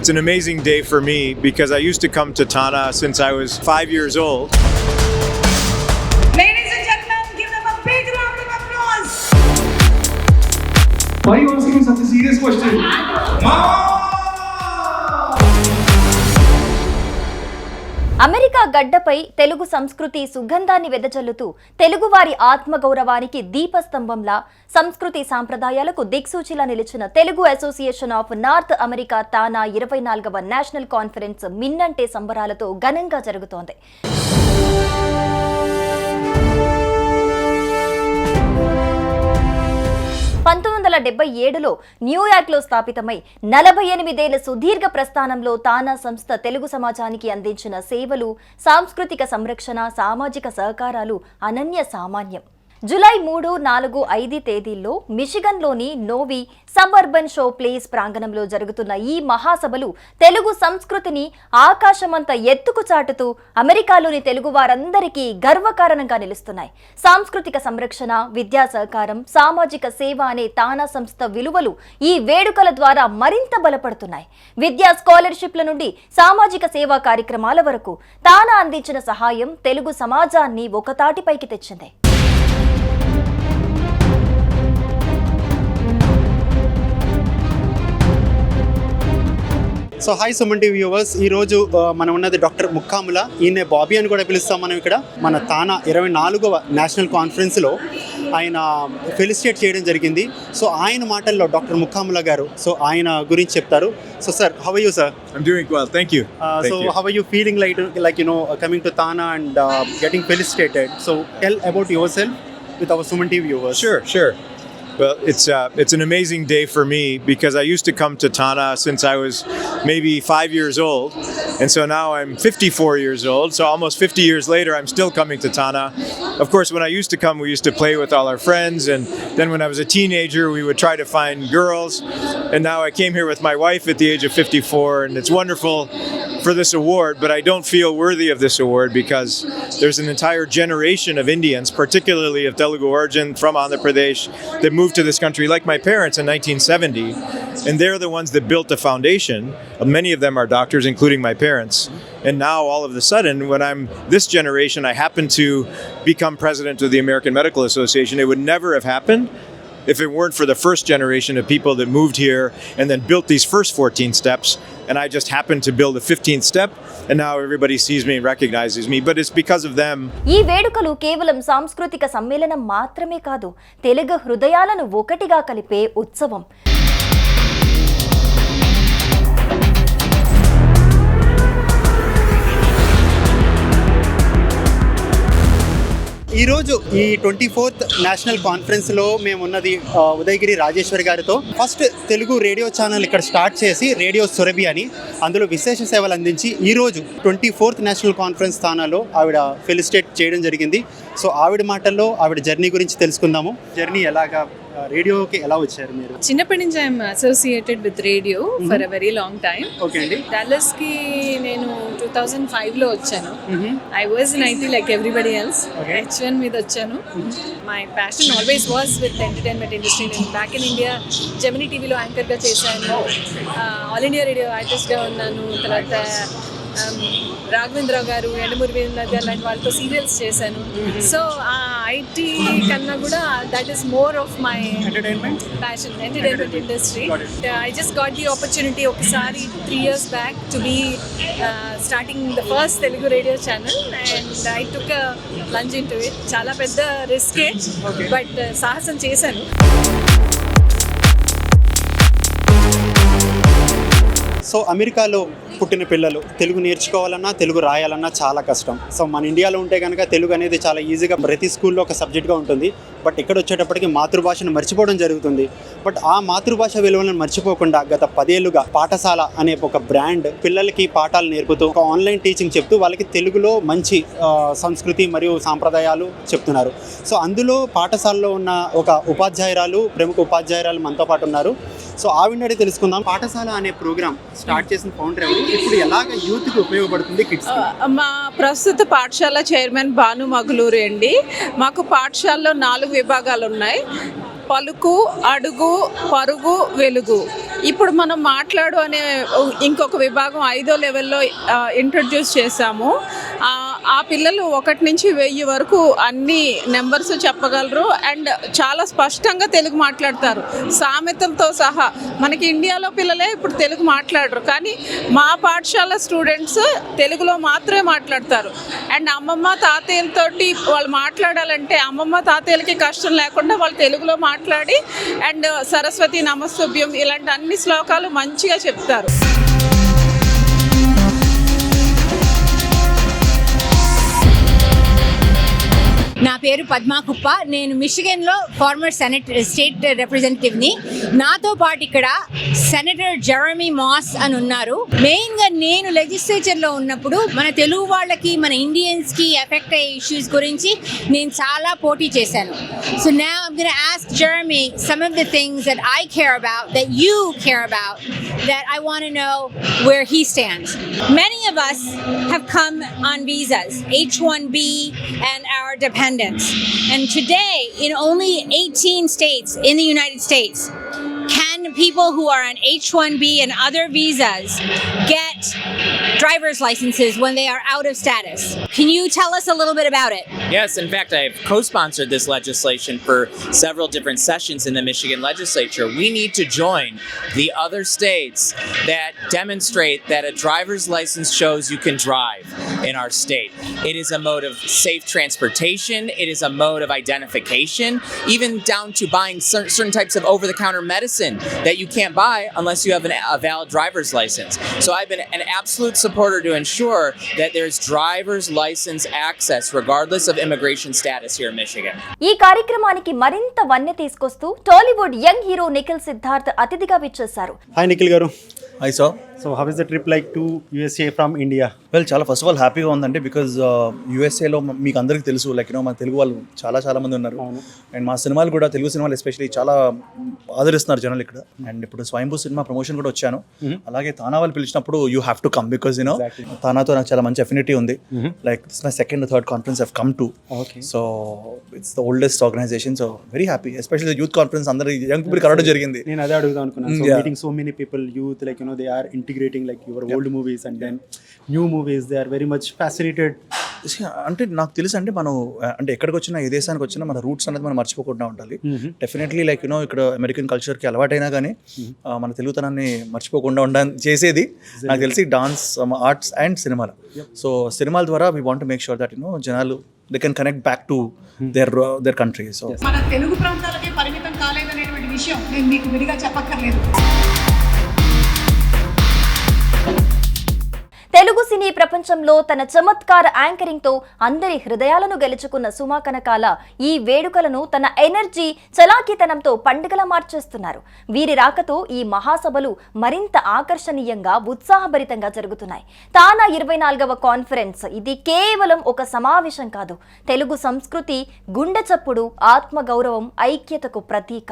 It's an amazing day for me because I used to come to Tana since I was 5 years old. Ladies and gentlemen, give them a big round of applause. Why are you asking such a serious question? America గడ్డపై తెలుగు సంస్కృతి సుగంధాన్ని వెదజల్లుతూ తెలుగువారి ఆత్మగౌరవానికి దీపస్తంభంలా సంస్కృతి సాంప్రదాయాలకు దిక్సూచిలా నిలిచిన Telugu association of North America TANA 24వ national conference మిన్నంటే సంబరాలతో ఘనంగా జరుగుతోంది. 1977లో న్యూయార్క్లో స్థాపితమై 48 ఏళ్ల సుదీర్ఘ ప్రస్థానంలో తానా సంస్థ తెలుగు సమాజానికి అందించిన సేవలు, సాంస్కృతిక సంరక్షణ, సామాజిక సహకారాలు అనన్య సామాన్యం. జూలై 3, 4, 5 తేదీల్లో మిషిగన్లోని నోవి సబర్బన్ షో ప్లేస్ ప్రాంగణంలో జరుగుతున్న ఈ మహాసభలు తెలుగు సంస్కృతిని ఆకాశమంత ఎత్తుకు చాటుతూ అమెరికాలోని తెలుగు వారందరికీ గర్వకారణంగా నిలుస్తున్నాయి. సాంస్కృతిక సంరక్షణ, విద్యా సహకారం, సామాజిక సేవ అనే తానా సంస్థ విలువలు ఈ వేడుకల ద్వారా మరింత బలపడుతున్నాయి. విద్యా స్కాలర్షిప్ల నుండి సామాజిక సేవా కార్యక్రమాల వరకు తానా అందించిన సహాయం తెలుగు సమాజాన్ని ఒకతాటిపైకి తెచ్చింది. So hi Suman TV viewers, ఈరోజు మనం ఉన్నది డాక్టర్ ముక్కాముల, ఈయన బాబీ అని కూడా పిలుస్తాం మనం. ఇక్కడ మన తానా 24వ నేషనల్ కాన్ఫరెన్స్లో ఆయన ఫెలిసిటేట్ చేయడం జరిగింది. సో ఆయన మాటల్లో డాక్టర్ ముక్కాముల గారు సో ఆయన గురించి చెప్తారు. So sir, how are you sir? I'm doing well, thank you. So how are you feeling like coming to Tana and getting felicitated? So tell about yourself with our Suman TV viewers. Sure. Well, it's an amazing day for me because I used to come to Tana since I was maybe 5 years old, and so now I'm 54 years old. So almost 50 years later, I'm still coming to Tana. Of course, when I used to come, we used to play with all our friends, and then when I was a teenager, we would try to find girls. And now I came here with my wife at the age of 54, and it's wonderful for this award, but I don't feel worthy of this award because there's an entire generation of Indians, particularly of Telugu origin from Andhra Pradesh, that moved to this country like my parents in 1970, and they're the ones that built the foundation. Many of them are doctors, including my parents. And now all of a sudden, when I'm this generation, I happen to become president of the American Medical Association. It would never have happened if it weren't for the first generation of people that moved here and then built these first 14 steps. And I just happened to build a 15th step, and now everybody sees me and recognizes me, but it's because of them. ఈ వేడుకలు కేవలం సాంస్కృతిక సమ్మేళనం మాత్రమే కాదు, తెలుగు హృదయాలను ఒకటిగా కలిపే ఉత్సవం. ఈరోజు ఈ 24th నేషనల్ కాన్ఫరెన్స్లో మేము ఉన్నది ఉదయగిరి రాజేశ్వరి గారితో. ఫస్ట్ తెలుగు రేడియో ఛానల్ ఇక్కడ స్టార్ట్ చేసి రేడియో సురభి అని అందులో విశేష సేవలు అందించి ఈరోజు 24th నేషనల్ కాన్ఫరెన్స్ స్థానాల్లో ఆవిడ ఫెలిసిటేట్ చేయడం జరిగింది. సో ఆవిడ మాటల్లో ఆవిడ జర్నీ గురించి తెలుసుకుందాము. జర్నీ ఎలాగా, రేడియోకి ఎలా వచ్చారు మీరు? చిన్నప్పటి నుంచి I'm associated with radio for a very long time. Okay అండి. డాలస్ కి నేను 2005లో వచ్చాను. I was in IT like everybody else. H1 మీద వచ్చాను. My passion always was with entertainment industry. నేను బ్యాక్ ఇన్ ఇండియా జెమినీ టీవీలో యాంకర్గా చేశాను, ఆల్ ఇండియా రేడియో ఆర్టిస్ట్గా ఉన్నాను. తర్వాత రాఘవేంద్రరావు గారు, ఎండమూరి వీరేంద్ర గారు లాంటి వాళ్ళతో సీరియల్స్ చేశాను. సో ఆ ఐటీ కన్నా కూడా that is more of my passion, entertainment industry. I just got the opportunity ఒకసారి 3 years back to be starting the first Telugu radio channel, and I took a plunge into it. చాలా పెద్ద రిస్కే, but సాహసం చేశాను. So అమెరికాలో పుట్టిన పిల్లలు తెలుగు నేర్చుకోవాలన్నా, తెలుగు రాయాలన్నా చాలా కష్టం. సో మన ఇండియాలో ఉంటే కనుక తెలుగు అనేది చాలా ఈజీగా ప్రతి స్కూల్లో ఒక సబ్జెక్ట్గా ఉంటుంది. బట్ ఇక్కడ వచ్చేటప్పటికి మాతృభాషను మర్చిపోవడం జరుగుతుంది. బట్ ఆ మాతృభాష విలువలను మర్చిపోకుండా గత 10 ఏళ్లుగా పాఠశాల అనే ఒక బ్రాండ్ పిల్లలకి పాఠాలు నేర్పుతూ ఒక ఆన్లైన్ టీచింగ్ చెప్తూ వాళ్ళకి తెలుగులో మంచి సంస్కృతి మరియు సాంప్రదాయాలు చెప్తున్నారు. సో అందులో పాఠశాలలో ఉన్న ఒక ఉపాధ్యాయురాలు, ప్రముఖ ఉపాధ్యాయురాలు మనతో పాటు ఉన్నారు. సో ఆవిడని తెలుసుకుందాం. పాఠశాల అనే ప్రోగ్రామ్ స్టార్ట్ చేసిన ఫౌండర్ ఎవరు, ఇప్పుడు ఎలాగ యూత్కి ఉపయోగపడుతుంది కిడ్స్? మా ప్రస్తుత పాఠశాల చైర్మన్ భాను మగులూరి అండి. మాకు పాఠశాలలో 4 విభాగాలు ఉన్నాయి: పలుకు, అడుగు, పరుగు, వెలుగు. ఇప్పుడు మనం మాట్లాడు అనే ఇంకొక విభాగం 5వ లెవెల్లో ఇంట్రడ్యూస్ చేశాము. ఆ పిల్లలు 1 నుంచి 1000 వరకు అన్ని నెంబర్స్ చెప్పగలరు అండ్ చాలా స్పష్టంగా తెలుగు మాట్లాడతారు, సామెతలతో సహా. మనకి ఇండియాలో పిల్లలే ఇప్పుడు తెలుగు మాట్లాడరు, కానీ మా పాఠశాల స్టూడెంట్స్ తెలుగులో మాత్రమే మాట్లాడతారు. అండ్ అమ్మమ్మ తాతయ్యలతోటి వాళ్ళు మాట్లాడాలంటే అమ్మమ్మ తాతయ్యలకి కష్టం లేకుండా వాళ్ళు తెలుగులో మాట్లాడి అండ్ సరస్వతి నమస్తుభ్యం ఇలాంటి అన్ని శ్లోకాలు మంచిగా చెప్తారు. నా పేరు పద్మా కుప్ప. నేను మిషిగన్లో ఫార్మర్ స్టేట్ రిప్రజెంటేటివ్ని. నాతో పాటు ఇక్కడ సెనేటర్ జెరమీ మాస్ అని ఉన్నారు. మెయిన్గా నేను లెజిస్లేచర్లో ఉన్నప్పుడు మన తెలుగు వాళ్ళకి మన ఇండియన్స్కి ఎఫెక్ట్ అయ్యే ఇష్యూస్ గురించి నేను చాలా పోటీ చేశాను. So now I'm going to ask Jeremy some of the things that I care about, that you care about, that I want to know where he stands. Many of us have come on visas, H-1B and our dependents. And today, in only 18 states in the United States, can people who are on H-1B and other visas get driver's licenses when they are out of status. Can you tell us a little bit about it? Yes, in fact, I've co-sponsored this legislation for several different sessions in the Michigan legislature. We need to join the other states that demonstrate that a driver's license shows you can drive in our state. It is a mode of safe transportation. It is a mode of identification, even down to buying certain types of over-the-counter medicine that you can't buy unless you have a valid driver's license. So I've been an absolute supporter to ensure that there's driver's license access regardless of immigration status here in Michigan. ఈ కార్యక్రమానికి మరింత వన్నె తీసుకొస్తూ Tollywood young hero Nikhil Siddharth అతిథిగా విచ్చేశారు. Hi Nikhil గారు. Hi sir. So how is the trip like to USA from India? Well, చాలా first of all హ్యాపీగా ఉందండి. బికాజ్ యూఎస్ఏలో మీకు అందరికీ తెలుసు, లైక్ మన తెలుగు వాళ్ళు చాలా మంది ఉన్నారు. అండ్ మా సినిమాలు కూడా, తెలుగు సినిమాలు ఎస్పెషల్లీ చాలా ఆదరిస్తున్నారు జనాలు ఇక్కడ. అండ్ ఇప్పుడు స్వయంభూ సినిమా ప్రమోషన్ కూడా వచ్చాను. అలాగే తానా వాళ్ళు పిలిచినప్పుడు you have to come, because తానాతో నాకు చాలా మంచి అఫినిటీ ఉంది. Like this my second third conference I've come to. So it's the oldest organisation. So very happy, especially youth conference అందరూ యంగ్ పీపుల్ కలవడం జరిగింది. నేను అదే అడుగుదాం అనుకున్నాను. So meeting so many people, youth, like they are integrating like your old movies and then new movies. They are very much fascinated. అంటే నాకు తెలుసు అంటే మనం అంటే ఎక్కడికి వచ్చినా, ఏ దేశానికి వచ్చినా మన రూట్స్ అనేది మనం మర్చిపోకుండా ఉండాలి. డెఫినెట్లీ లైక్ ఇక్కడ అమెరికన్ కల్చర్కి అలవాటైనా కానీ మన తెలుగుతనాన్ని మర్చిపోకుండా చేసేది నాకు తెలిసి డాన్స్, ఆర్ట్స్ అండ్ సినిమాలు. సో సినిమాల ద్వారా we want to make sure that జనాలు they can connect back to their country. So మన తెలుగు ప్రాంతాలకే పరిమితం కాలేదనేటువంటి విషయం నేను మీకు విడిగా చెప్పక్కర్లేదు. తెలుగు సినీ ప్రపంచంలో తన చమత్కార యాంకరింగ్తో అందరి హృదయాలను గెలుచుకున్న సుమా కనకాల ఈ వేడుకలను తన ఎనర్జీ, చలాకీతనంతో పండుగలా మార్చేస్తున్నారు. వీరి రాకతో ఈ మహాసభలు మరింత ఆకర్షణీయంగా, ఉత్సాహభరితంగా జరుగుతున్నాయి. తానా 24వ కాన్ఫరెన్స్ ఇది కేవలం ఒక సమావేశం కాదు. తెలుగు సంస్కృతి, గుండె చప్పుడు, ఆత్మగౌరవం, ఐక్యతకు ప్రతీక.